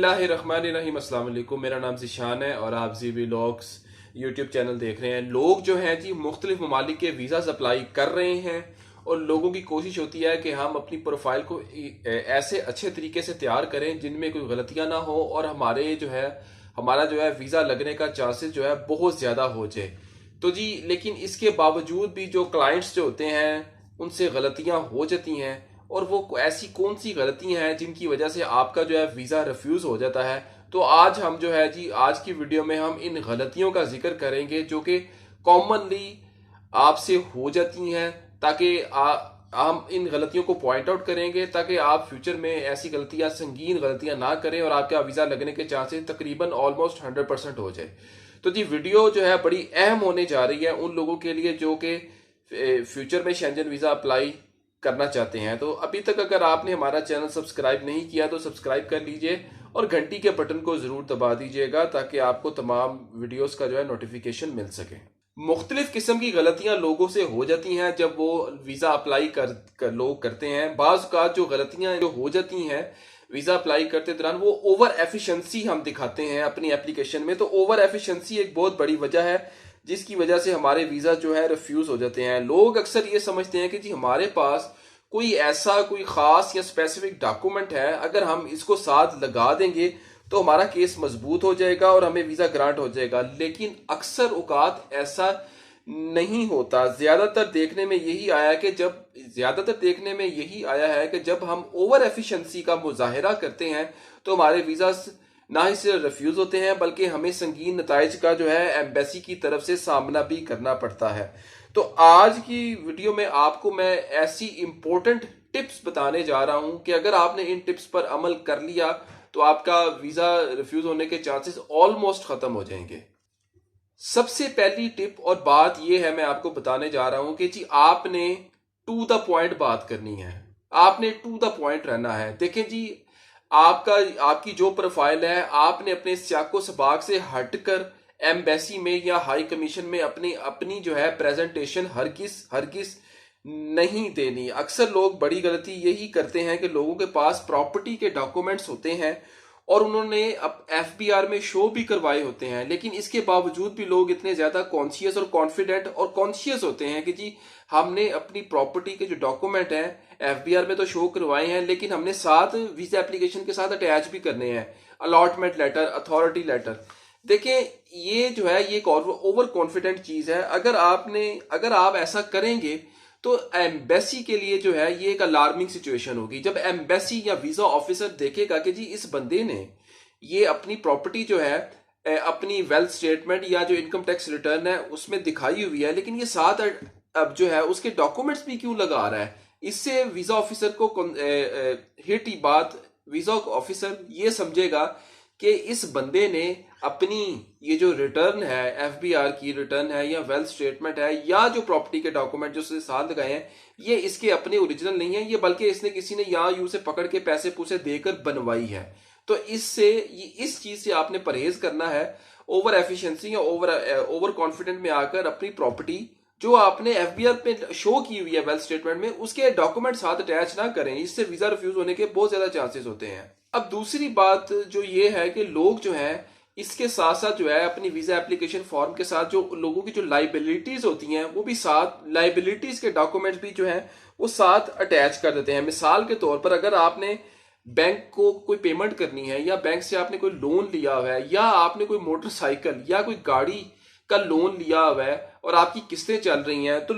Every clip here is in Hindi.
बिस्मिल्लाहिर्रहमानिर्रहीम। अस्सलाम वालेकुम। मेरा नाम ज़िशान है और आप ज़ी व्लॉग्स यूट्यूब चैनल देख रहे हैं। लोग जो हैं जी मुख्तलिफ ममालिक के वीज़ा अप्लाई कर रहे हैं और लोगों की कोशिश होती है कि हम अपनी प्रोफाइल को ऐसे अच्छे तरीके से तैयार करें जिनमें कोई गलतियां ना हो और हमारा जो है वीज़ा लगने का चांसेस जो है बहुत ज़्यादा हो जाए। तो जी लेकिन इसके बावजूद भी जो क्लाइंट्स जो होते हैं उनसे गलतियां हो जाती हैं, और वो ऐसी कौन सी गलतियां हैं जिनकी वजह से आपका जो है वीज़ा रिफ्यूज़ हो जाता है। तो आज हम जो है जी आज की वीडियो में हम इन गलतियों का जिक्र करेंगे जो कि कॉमनली आपसे हो जाती हैं, ताकि हम इन गलतियों को पॉइंट आउट करेंगे ताकि आप फ्यूचर में ऐसी गलतियां संगीन गलतियां ना करें और आपका वीज़ा लगने के चांसेस तकरीबन ऑलमोस्ट 100% हो जाए। तो जी वीडियो जो है बड़ी अहम होने जा रही है उन लोगों के लिए जो कि फ्यूचर में शेंजन वीज़ा अप्लाई करना चाहते हैं। तो अभी तक अगर आपने हमारा चैनल सब्सक्राइब नहीं किया तो सब्सक्राइब कर लीजिए और घंटी के बटन को ज़रूर दबा दीजिएगा ताकि आपको तमाम वीडियोस का जो है नोटिफिकेशन मिल सके। मुख्तलिफ किस्म की गलतियां लोगों से हो जाती हैं जब वो वीज़ा अप्लाई कर लोग करते हैं। बाज़ का जो गलतियां जो हो जाती हैं वीज़ा अप्लाई करते दौरान, वो ओवर एफिशिएंसी हम दिखाते हैं अपनी एप्लीकेशन में। तो ओवर एफिशिएंसी एक बहुत बड़ी वजह है जिसकी वजह से हमारे वीज़ा जो है रिफ्यूज़ हो जाते हैं। लोग अक्सर ये समझते हैं कि जी हमारे पास कोई ख़ास या स्पेसिफिक डॉक्यूमेंट है, अगर हम इसको साथ लगा देंगे तो हमारा केस मजबूत हो जाएगा और हमें वीज़ा ग्रांट हो जाएगा। लेकिन अक्सर औकात ऐसा नहीं होता। ज़्यादातर देखने में यही आया है कि जब हम ओवर एफिशिएंसी का मुजाहिरा करते हैं तो हमारे वीज़ा ना ही सिर्फ रिफ्यूज होते हैं बल्कि हमें संगीन नताइज का जो है एम्बेसी की तरफ से सामना भी करना पड़ता है। तो आज की वीडियो में आपको मैं ऐसी इंपॉर्टेंट टिप्स बताने जा रहा हूं कि अगर आपने इन टिप्स पर अमल कर लिया तो आपका वीजा रिफ्यूज होने के चांसेस ऑलमोस्ट खत्म हो जाएंगे। सबसे पहली टिप और बात यह है, मैं आपको बताने जा रहा हूं कि जी आपने टू द पॉइंट बात करनी है, आपने टू द पॉइंट रहना है। देखें जी आपकी जो प्रोफाइल है, आपने अपने सियाको सबाक से हटकर एम्बेसी में या हाई कमीशन में अपनी जो है प्रेजेंटेशन हरगिज नहीं देनी। अक्सर लोग बड़ी गलती यही करते हैं कि लोगों के पास प्रॉपर्टी के डॉक्यूमेंट्स होते हैं और उन्होंने अब एफबीआर में शो भी करवाए होते हैं, लेकिन इसके बावजूद भी लोग इतने ज्यादा कॉन्शियस और कॉन्फिडेंट और कॉन्शियस होते हैं कि जी हमने अपनी प्रॉपर्टी के जो डॉक्यूमेंट हैं एफबीआर में तो शो करवाए हैं, लेकिन हमने साथ वीजा एप्लीकेशन के साथ अटैच भी करने हैं, अलॉटमेंट लेटर, अथॉरिटी लेटर। देखें ये जो है ये एक ओवर कॉन्फिडेंट चीज है। अगर आप ऐसा करेंगे तो एम्बेसी के लिए जो है ये एक अलार्मिंग सिचुएशन होगी। जब एम्बेसी या वीजा ऑफिसर देखेगा कि जी इस बंदे ने ये अपनी प्रॉपर्टी जो है अपनी वेल्थ स्टेटमेंट या जो इनकम टैक्स रिटर्न है उसमें दिखाई हुई है, लेकिन ये साथ अब जो है उसके डॉक्यूमेंट्स भी क्यों लगा रहा है, इससे वीजा ऑफिसर को हिट ही बात वीजा ऑफिसर ये समझेगा कि इस बंदे ने अपनी ये जो रिटर्न है एफबीआर की रिटर्न है या वेल्थ स्टेटमेंट है या जो प्रॉपर्टी के डॉक्यूमेंट जो उसके साथ लगाए हैं ये इसके अपने ओरिजिनल नहीं है, ये बल्कि इसने किसी ने यहाँ यूं से पकड़ के पैसे पूसे देकर बनवाई है। तो इस चीज से आपने परहेज करना है। ओवर एफिशिएंसी या ओवर कॉन्फिडेंट में आकर अपनी प्रॉपर्टी जो आपने एफबीआर पे शो की हुई है वेल्थ स्टेटमेंट में उसके डॉक्यूमेंट साथ अटैच ना करें, इससे वीजा रिफ्यूज होने के बहुत ज्यादा चांसेस होते हैं। अब दूसरी बात जो ये है कि लोग जो है इसके साथ साथ जो है अपनी वीजा एप्लीकेशन फॉर्म के साथ जो लोगों की जो लाइबिलिटीज होती हैं वो भी साथ लाइबिलिटीज के डॉक्यूमेंट्स भी जो है वो साथ अटैच कर देते हैं। मिसाल के तौर पर अगर आपने बैंक को कोई पेमेंट करनी है या बैंक से आपने कोई लोन लिया हुआ है या आपने कोई मोटरसाइकिल या कोई गाड़ी का लोन लिया हुआ है और आपकी किस्तें चल रही हैं, तो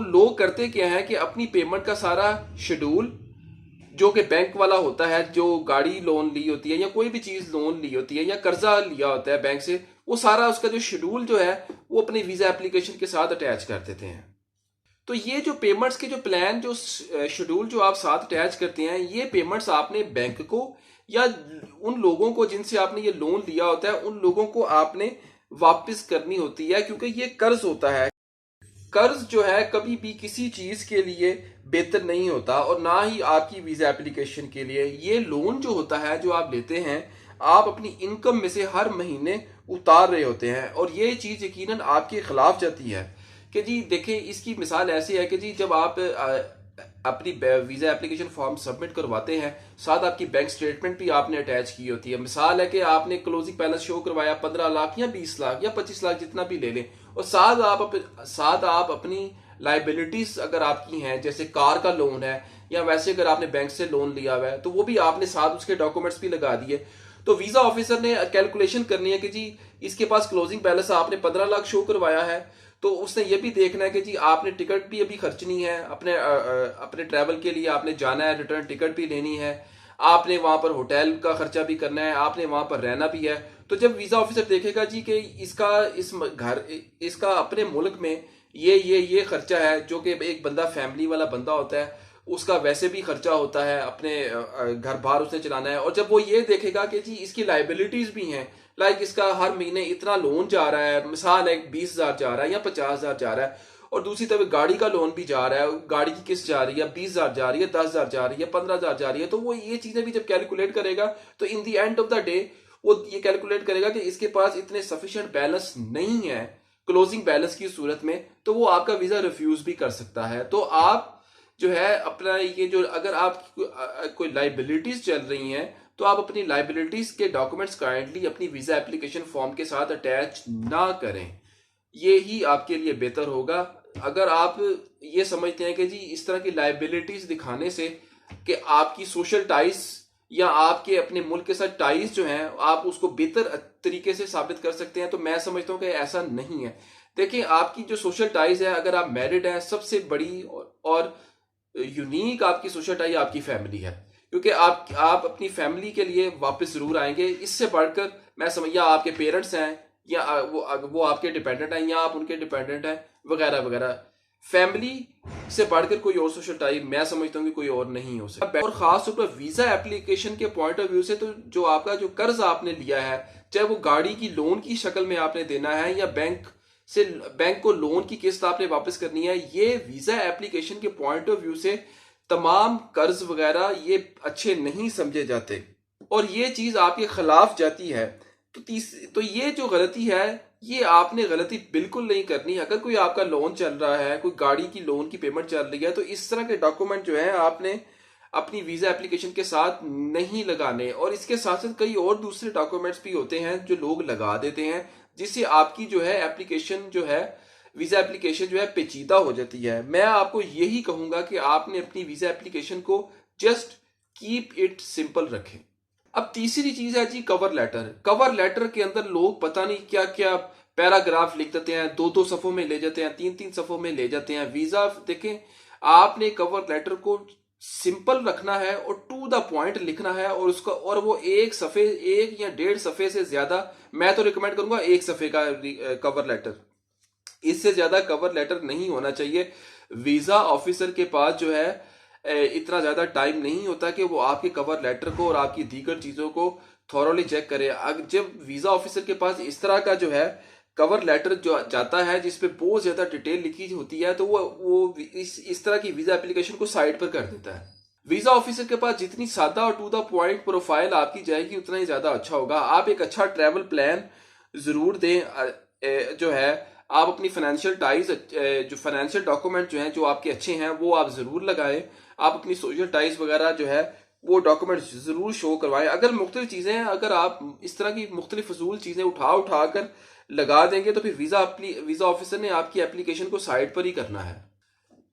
लोग करते क्या है कि अपनी पेमेंट का सारा शेड्यूल जो कि बैंक वाला होता है, जो गाड़ी लोन ली होती है या कोई भी चीज लोन ली होती है या कर्जा लिया होता है बैंक से, वो सारा उसका जो शेड्यूल जो है वो अपनी वीजा एप्लीकेशन के साथ अटैच कर देते हैं। तो ये जो पेमेंट्स के जो प्लान जो शेड्यूल जो आप साथ अटैच करते हैं ये पेमेंट्स आपने बैंक को या उन लोगों को जिनसे आपने ये लोन लिया होता है उन लोगों को आपने वापस करनी होती है, क्योंकि ये कर्ज होता है। कर्ज जो है कभी भी किसी चीज के लिए बेहतर नहीं होता और ना ही आपकी वीजा एप्लीकेशन के लिए। ये लोन जो होता है जो आप लेते हैं आप अपनी इनकम में से हर महीने उतार रहे होते हैं और ये चीज यकीनन आपके खिलाफ जाती है कि जी देखें इसकी मिसाल ऐसी है कि जी जब आप अपनी वीजा एप्लीकेशन फॉर्म सबमिट करवाते हैं, साथ आपकी बैंक स्टेटमेंट भी आपने अटैच की होती है। मिसाल है कि आपने क्लोजिंग बैलेंस शो करवाया 15 लाख या 20 लाख या 25 लाख जितना भी ले लें, और साथ आप अपनी लाइबिलिटीज अगर आपकी हैं, जैसे कार का लोन है या वैसे अगर आपने बैंक से लोन लिया हुआ है, तो वो भी आपने साथ उसके डॉक्यूमेंट्स भी लगा दिए। तो वीजा ऑफिसर ने कैलकुलेशन करनी है कि जी इसके पास क्लोजिंग बैलेंस आपने 15 लाख शो करवाया है, तो उसने ये भी देखना है कि जी आपने टिकट भी अभी खर्चनी है, अपने ट्रैवल के लिए आपने जाना है, रिटर्न टिकट भी लेनी है, आपने वहां पर होटल का खर्चा भी करना है, आपने वहां पर रहना भी है। तो जब वीजा ऑफिसर देखेगा जी कि इसका अपने मुल्क में ये खर्चा है, जो कि एक बंदा फैमिली वाला बंदा होता है उसका वैसे भी खर्चा होता है, अपने घर बार उसने चलाना है, और जब वो ये देखेगा कि जी इसकी लाइबिलिटीज भी हैं, लाइक इसका हर महीने इतना लोन जा रहा है, मिसाल है 20,000 जा रहा है या 50,000 जा रहा है, और दूसरी तरफ गाड़ी का लोन भी जा रहा है, गाड़ी की किस्त जा रही है 20,000 जा रही है, 10,000 जा रही है, 15,000 जा रही है, तो वो ये चीजें भी जब कैलकुलेट करेगा तो in the end of the day वो ये कैलकुलेट करेगा कि इसके पास इतने सफिशिएंट बैलेंस नहीं है क्लोजिंग बैलेंस की सूरत में, तो वो आपका वीजा रिफ्यूज भी कर सकता है। तो आप जो है अपना ये जो अगर आप कोई लाइबिलिटीज चल रही हैं, तो आप अपनी लाइबिलिटीज के डॉक्यूमेंट्स काइंडली अपनी वीजा एप्लीकेशन फॉर्म के साथ अटैच ना करें, ये ही आपके लिए बेहतर होगा। अगर आप ये समझते हैं कि जी इस तरह की लाइबिलिटीज दिखाने से कि आपकी सोशल टाइज या आपके अपने मुल्क के साथ टाइज जो हैं आप उसको बेहतर तरीके से साबित कर सकते हैं, तो मैं समझता हूं कि ऐसा नहीं है। देखिए आपकी जो सोशल टाइज है, अगर आप मैरिड हैं, सबसे बड़ी और यूनिक आपकी सोशल टाई आपकी फैमिली है, क्योंकि आप अपनी फैमिली के लिए वापस जरूर आएंगे। इससे बढ़कर मैं समझ, या आपके पेरेंट्स हैं या वो आपके डिपेंडेंट हैं या आप उनके डिपेंडेंट हैं वगैरह वगैरह, फैमिली से बढ़कर कोई और सोशल टाई मैं समझता हूँ कि कोई और नहीं हो सकता। और खास तौर पर वीजा एप्लीकेशन के पॉइंट ऑफ व्यू से, तो जो आपका जो कर्ज आपने लिया है, चाहे वो गाड़ी की लोन की शक्ल में आपने देना है या बैंक को लोन की किस्त आपने वापस करनी है, ये वीजा एप्लीकेशन के पॉइंट ऑफ व्यू से तमाम कर्ज वगैरह ये अच्छे नहीं समझे जाते और ये चीज आपके खिलाफ जाती है। तो ये जो गलती है, ये आपने गलती बिल्कुल नहीं करनी। अगर कोई आपका लोन चल रहा है, कोई गाड़ी की लोन की पेमेंट चल रही है, तो इस तरह के डॉक्यूमेंट जो है आपने अपनी वीजा एप्लीकेशन के साथ नहीं लगाने। और इसके साथ साथ कई और दूसरे डॉक्यूमेंट्स भी होते हैं जो लोग लगा देते हैं, जिससे आपकी जो है एप्लीकेशन जो है वीजा एप्लीकेशन जो है पेचीदा हो जाती है। मैं आपको यही कहूंगा कि आपने अपनी वीजा एप्लीकेशन को जस्ट कीप इट सिंपल रखें। अब तीसरी चीज है जी कवर लेटर। कवर लेटर के अंदर लोग पता नहीं क्या क्या पैराग्राफ लिख देते हैं, 2-2 सफों में ले जाते हैं, 3-3 सफों में ले जाते हैं। वीजा देखें, आपने कवर लेटर को सिंपल रखना है और टू द पॉइंट लिखना है, और वो एक सफे, 1 या 1.5 सफे से ज्यादा, मैं तो रिकमेंड करूंगा 1 सफे का कवर लेटर, इससे ज्यादा कवर लेटर नहीं होना चाहिए। वीजा ऑफिसर के पास जो है इतना ज्यादा टाइम नहीं होता कि वो आपके कवर लेटर को और आपकी दीगर चीजों को थॉरोली चेक करे। जब वीजा ऑफिसर के पास इस तरह का जो है कवर लेटर जो जाता है जिसपे बहुत ज्यादा डिटेल लिखी होती है, तो वो इस तरह की वीजा एप्लीकेशन को साइड पर कर देता है। वीजा ऑफिसर के पास जितनी सादा और टू द पॉइंट प्रोफाइल आपकी जाएगी, उतना ही ज्यादा अच्छा होगा। आप एक अच्छा ट्रैवल प्लान जरूर दें। जो है आप अपनी फाइनेंशियल टाइज, जो फाइनेंशियल डॉक्यूमेंट जो हैं जो आपके अच्छे हैं वो आप जरूर लगाएं। आप अपनी सोशल टाइज वगैरह जो है वो डॉक्यूमेंट जरूर शो करवाएं। अगर मुख्तलिफ चीजें हैं, अगर आप इस तरह की मुख्तलिफ फजूल चीजें उठा कर लगा देंगे, तो फिर वीजा ऑफिसर ने आपकी एप्लीकेशन को साइड पर ही करना है।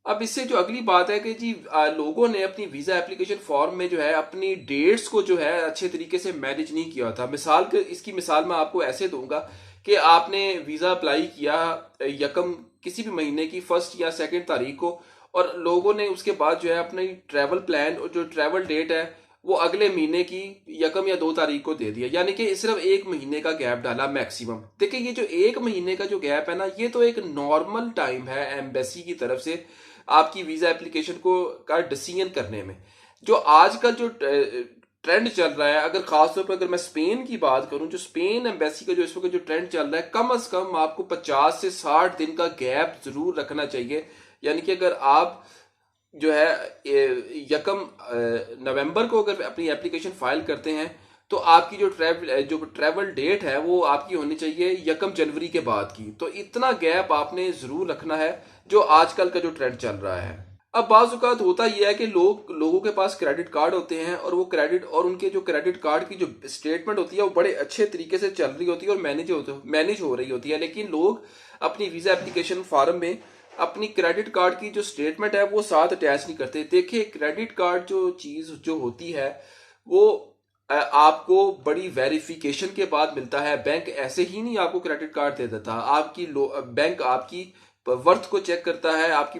अब इससे जो अगली बात है कि जी लोगों ने अपनी वीजा एप्लीकेशन फॉर्म में जो है अपनी डेट्स को जो है अच्छे तरीके से मैनेज नहीं किया था। इसकी मिसाल मैं आपको ऐसे दूंगा कि आपने वीजा अप्लाई किया यकम किसी भी महीने की 1 या 2 तारीख को, और लोगों ने उसके बाद जो है अपनी ट्रैवल प्लान और जो ट्रैवल डेट है वो अगले महीने की 1 या 2 तारीख को दे दिया, यानी कि सिर्फ 1 महीने का गैप डाला मैक्सिमम। देखिए ये जो 1 महीने का जो गैप है ना, ये तो एक नॉर्मल टाइम है एम्बेसी की तरफ से आपकी वीजा एप्लीकेशन को का डिसीजन करने में। जो आजकल जो ट्रेंड चल रहा है, अगर खासतौर पर अगर मैं स्पेन की बात करूं, जो स्पेन एम्बेसी का जो इस वक्त जो ट्रेंड चल रहा है, कम से कम आपको 50 से 60 दिन का गैप जरूर रखना चाहिए। यानी कि अगर आप जो है 1 नवंबर को अगर अपनी एप्लीकेशन फाइल करते हैं, तो आपकी जो ट्रैवल डेट है वो आपकी होनी चाहिए 1 जनवरी के बाद की। तो इतना गैप आपने जरूर रखना है, जो आजकल का जो ट्रेंड चल रहा है। अब बाज़ औक़ात होता ये है कि लोगों के पास क्रेडिट कार्ड होते हैं और वो क्रेडिट और उनके जो क्रेडिट कार्ड की जो स्टेटमेंट होती है वो बड़े अच्छे तरीके से चल रही होती है और मैनेज हो रही होती है, लेकिन लोग अपनी वीज़ा एप्लीकेशन फॉर्म में अपनी क्रेडिट कार्ड की जो स्टेटमेंट है वो साथ अटैच नहीं करते। देखिए, क्रेडिट कार्ड जो चीज़ जो होती है वो आपको बड़ी वेरिफिकेशन के बाद मिलता है। बैंक ऐसे ही नहीं आपको क्रेडिट कार्ड दे देता। बैंक आपकी वर्थ को चेक करता है, आपकी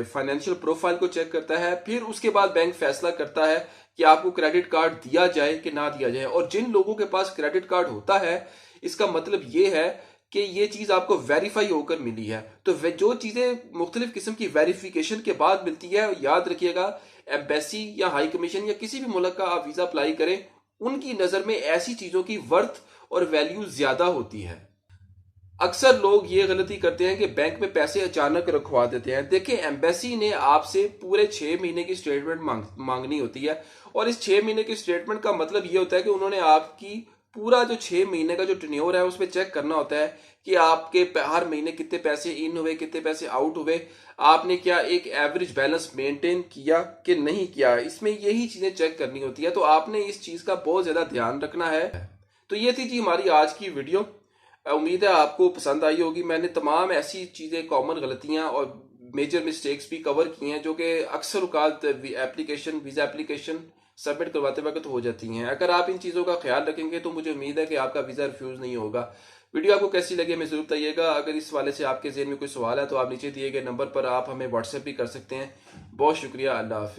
फाइनेंशियल प्रोफाइल को चेक करता है, फिर उसके बाद बैंक फैसला करता है कि आपको क्रेडिट कार्ड दिया जाए कि ना दिया जाए। और जिन लोगों के पास क्रेडिट कार्ड होता है, इसका मतलब ये है कि ये चीज़ आपको वेरीफाई होकर मिली है। तो जो चीज़ें मुख्तलिफ किस्म की वेरिफिकेशन के बाद मिलती है, याद रखिएगा, एम्बेसी या हाई कमीशन या किसी भी मुल्क का आप वीज़ा अप्लाई करें, उनकी नज़र में ऐसी चीज़ों की वर्थ और वैल्यू ज़्यादा होती है। अक्सर लोग ये गलती करते हैं कि बैंक में पैसे अचानक रखवा देते हैं। देखिए, एम्बेसी ने आपसे पूरे 6 महीने की स्टेटमेंट मांगनी होती है और इस 6 महीने की स्टेटमेंट का मतलब ये होता है कि उन्होंने आपकी पूरा जो 6 महीने का जो टेन्योर है उसमें चेक करना होता है कि आपके हर महीने कितने पैसे इन हुए, कितने पैसे आउट हुए, आपने क्या एक एवरेज बैलेंस मेंटेन किया कि नहीं किया। इसमें यही चीजें चेक करनी होती है, तो आपने इस चीज का बहुत ज्यादा ध्यान रखना है। तो ये थी जी हमारी आज की वीडियो। उम्मीद है आपको पसंद आई होगी। मैंने तमाम ऐसी चीज़ें, कॉमन गलतियां और मेजर मिस्टेक्स भी कवर की हैं जो कि अक्सर औकात वीज़ा एप्लीकेशन सबमिट करवाते वक्त हो जाती हैं। अगर आप इन चीज़ों का ख्याल रखेंगे तो मुझे उम्मीद है कि आपका वीज़ा रिफ्यूज़ नहीं होगा। वीडियो आपको कैसी लगी हमें ज़रूर बताइएगा। अगर इस वाले से आपके ज़हन में कोई सवाल है तो आप नीचे दिए गए नंबर पर आप हमें व्हाट्सएप भी कर सकते हैं। बहुत शुक्रिया। अल्लाह हाफ़िज़।